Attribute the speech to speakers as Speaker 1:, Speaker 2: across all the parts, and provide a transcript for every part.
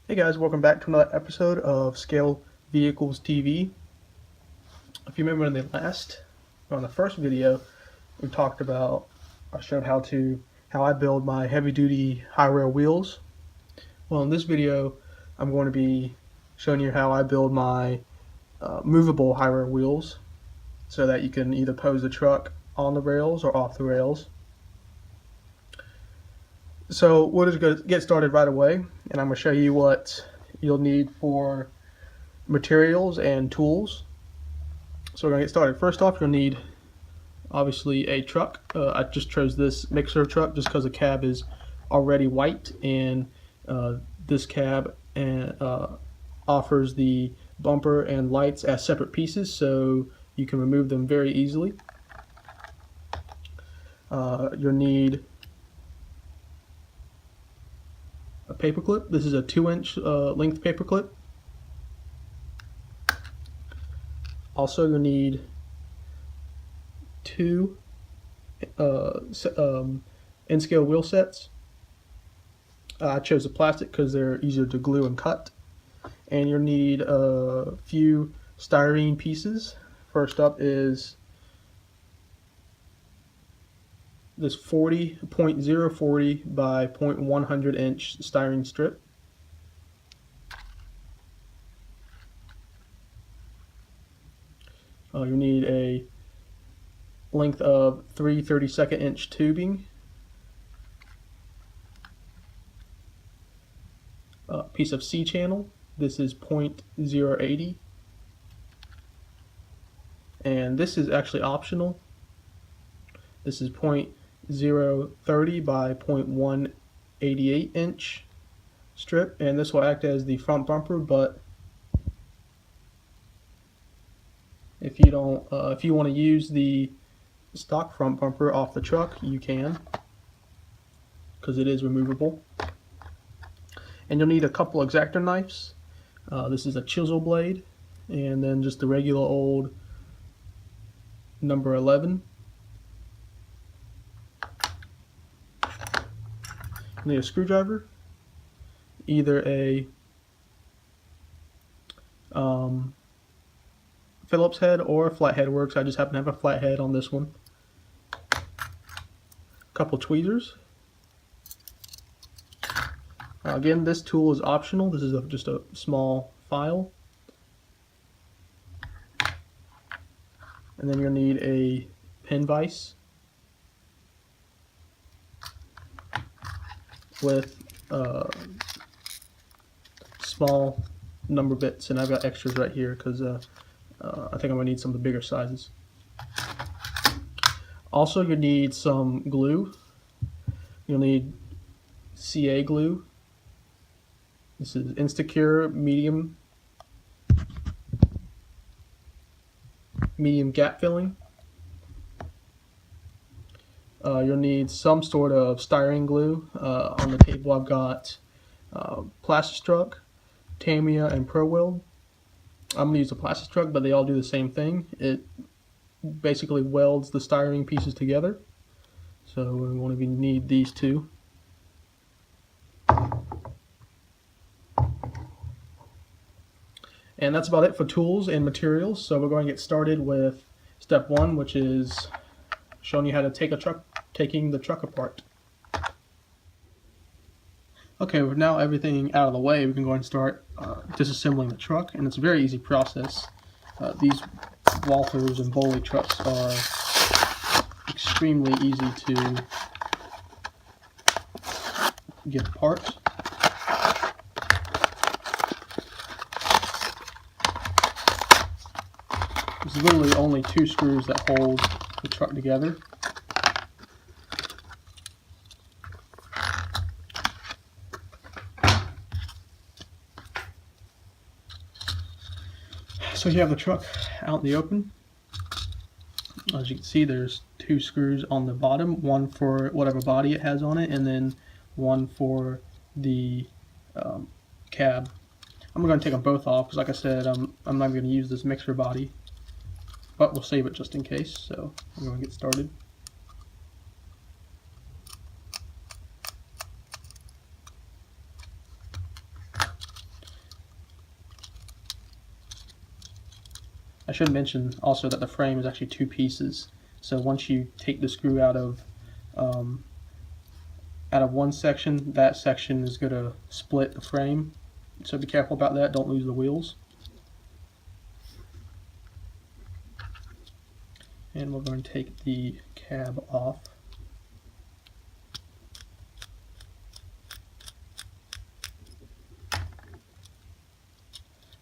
Speaker 1: Hey guys, welcome back to another episode of Scale Vehicles TV. If you remember in the first video, we talked about, I showed how I build my heavy duty high rail wheels. Well, in this video, I'm going to be showing you how I build my movable high rail wheels so that you can either pose the truck on the rails or off the rails. So we'll just get started right away, and I'm going to show you what you'll need for materials and tools. So we're going to get started. First off, you'll need obviously a truck. I just chose this mixer truck just because the cab is already white, and this cab offers the bumper and lights as separate pieces, so you can remove them very easily. You'll need a paper clip. This is a 2-inch length paper clip. Also, you'll need two N-scale wheel sets. I chose the plastic because they're easier to glue and cut. And you'll need a few styrene pieces. First up is this 0.40 by 0.100 inch styrene strip. You'll need a length of 3 32nd inch tubing, a piece of C-channel. This is 0.080, and this is actually optional. This is 0.030 by 0.188 inch strip, and this will act as the front bumper, but if you want to use the stock front bumper off the truck, you can, because it is removable. And you'll need a couple X-Acto knives. This is a chisel blade, and then just the regular old number 11. You'll need a screwdriver, either a Phillips head or a flathead works. I just happen to have a flathead on this one. A couple tweezers. Again, this tool is optional. This is just a small file. And then you'll need a pin vise with small number bits, and I've got extras right here because I think I'm going to need some of the bigger sizes. Also, you need some glue. You'll need CA glue. This is Instacure medium gap filling. You'll need some sort of styrene glue. On the table I've got Plastistruck, Tamiya, and Pro Weld. I'm going to use the Plastistruck, but they all do the same thing. It basically welds the styrene pieces together. So we're going to need these two. And that's about it for tools and materials. So we're going to get started with step one, which is showing you how to taking the truck apart. Okay, with now everything out of the way, we can go and start disassembling the truck, and it's a very easy process. These Walthers and Boley trucks are extremely easy to get apart. There's literally only 2 screws that hold the truck together. So you have the truck out in the open. As you can see, there's 2 screws on the bottom, one for whatever body it has on it, and then one for the cab. I'm going to take them both off because, like I said, I'm not going to use this mixer body, but we'll save it just in case. So I'm going to get started. I should mention also that the frame is actually two pieces. So once you take the screw out of one section, that section is going to split the frame. So be careful about that. Don't lose the wheels. And we're going to take the cab off.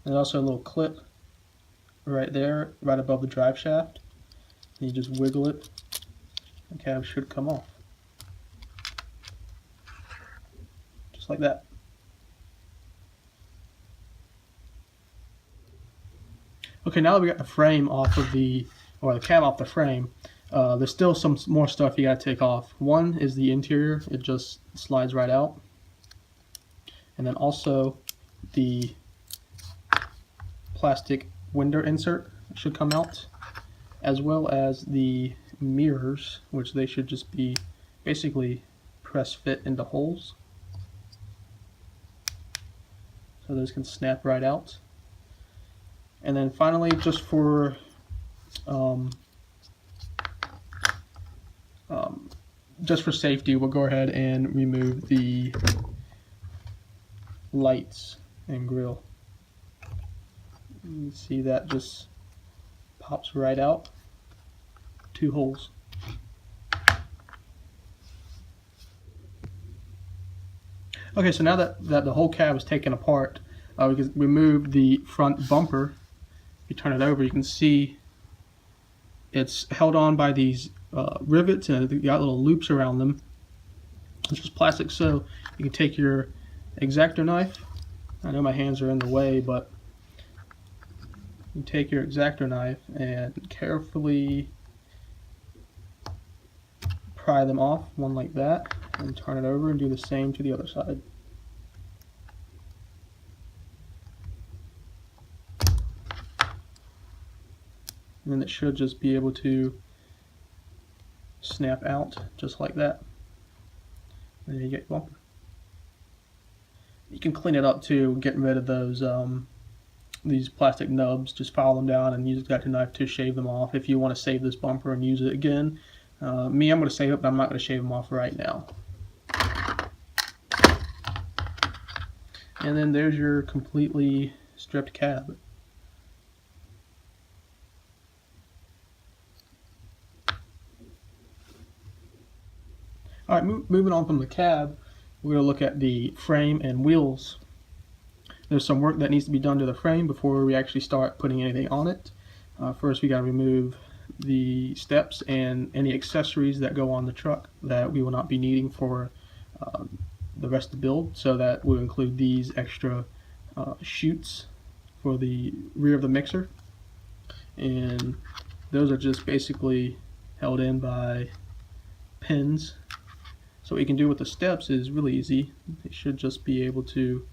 Speaker 1: There's also a little clip right there, right above the drive shaft. You just wiggle it, the cab should come off. Just like that. Okay, now that we got the frame off of the cab off the frame, there's still some more stuff you gotta take off. One is the interior, it just slides right out. And then also the plastic window insert should come out, as well as the mirrors, which they should just be basically press fit into holes. So those can snap right out. And then finally, just for safety, we'll go ahead and remove the lights and grille. You see that just pops right out. Two holes. Okay, so now that the whole cab is taken apart, we can remove the front bumper. If you turn it over, you can see it's held on by these rivets, and you got little loops around them. It's just plastic, so you can take your X-Acto knife. I know my hands are in the way, but you take your X-Acto knife and carefully pry them off, one like that, and turn it over and do the same to the other side. And then it should just be able to snap out just like that. And then you get your bumper. You can clean it up too, getting rid of those these plastic nubs. Just file them down and use the X-Acto knife to shave them off if you want to save this bumper and use it again. Me, I'm going to save it, but I'm not going to shave them off right now. And then there's your completely stripped cab. Alright, moving on from the cab, we're going to look at the frame and wheels. There's some work that needs to be done to the frame before we actually start putting anything on it. First, we got to remove the steps and any accessories that go on the truck that we will not be needing for the rest of the build. So that will include these extra chutes for the rear of the mixer, and those are just basically held in by pins. So what you can do with the steps is really easy. They should just be able to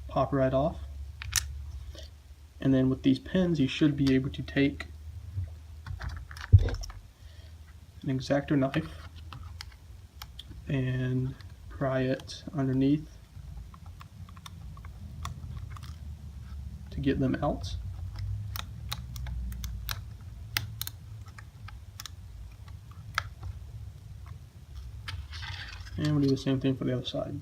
Speaker 1: pop right off. And then with these pins, you should be able to take an X-Acto knife and pry it underneath to get them out. And we'll do the same thing for the other side.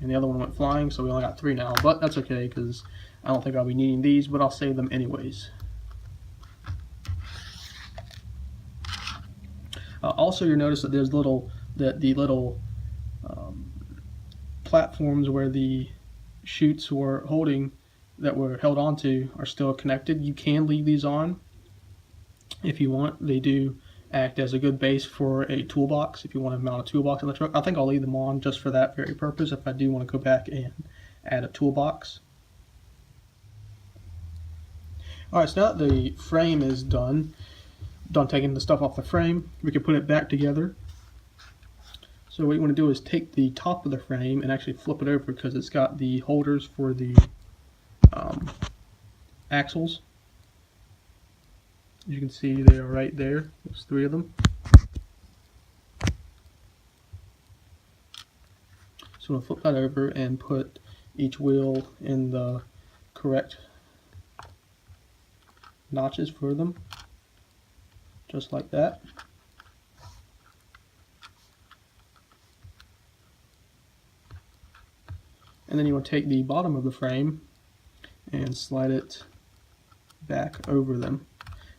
Speaker 1: And the other one went flying, so we only got 3 now, but that's okay because I don't think I'll be needing these, but I'll save them anyways. Also, you'll notice that there's the little platforms where the chutes were holding, that were held onto, are still connected. You can leave these on if you want. They do act as a good base for a toolbox if you want to mount a toolbox on the truck. I think I'll leave them on just for that very purpose if I do want to go back and add a toolbox. Alright, so now that the frame is done taking the stuff off the frame, we can put it back together. So what you want to do is take the top of the frame and actually flip it over, because it's got the holders for the axles. As you can see, they are right there. There's 3 of them. So So I'm going to flip that over and put each wheel in the correct notches for them, just like that. And then you want to take the bottom of the frame and slide it back over them.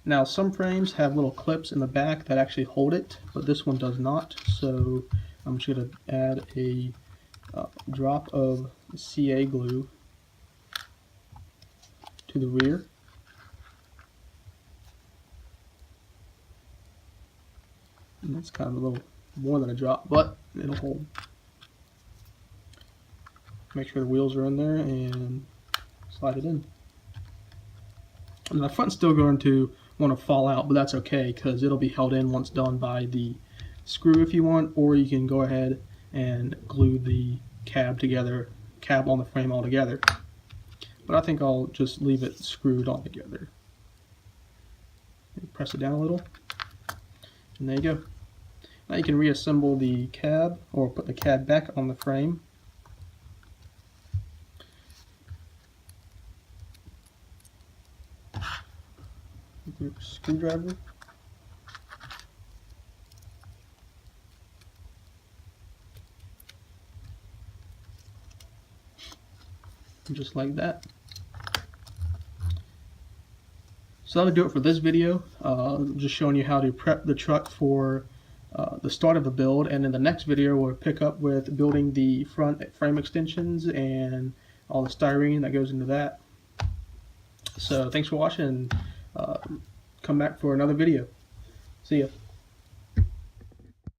Speaker 1: Now some frames have little clips in the back that actually hold it, but this one does not, so I'm just going to add a drop of CA glue to the rear. And that's kind of a little more than a drop, but it'll hold. Make sure the wheels are in there and slide it in. And the front's still going to want to fall out, but that's okay because it'll be held in once done by the screw if you want, or you can go ahead and glue the cab on the frame all together. But I think I'll just leave it screwed all together. Press it down a little, and there you go. Now you can reassemble the cab or put the cab back on the frame. With your screwdriver. Just like that. So that'll do it for this video. Just showing you how to prep the truck for the start of the build, and in the next video we'll pick up with building the front frame extensions and all the styrene that goes into that. So thanks for watching, and come back for another video. See ya.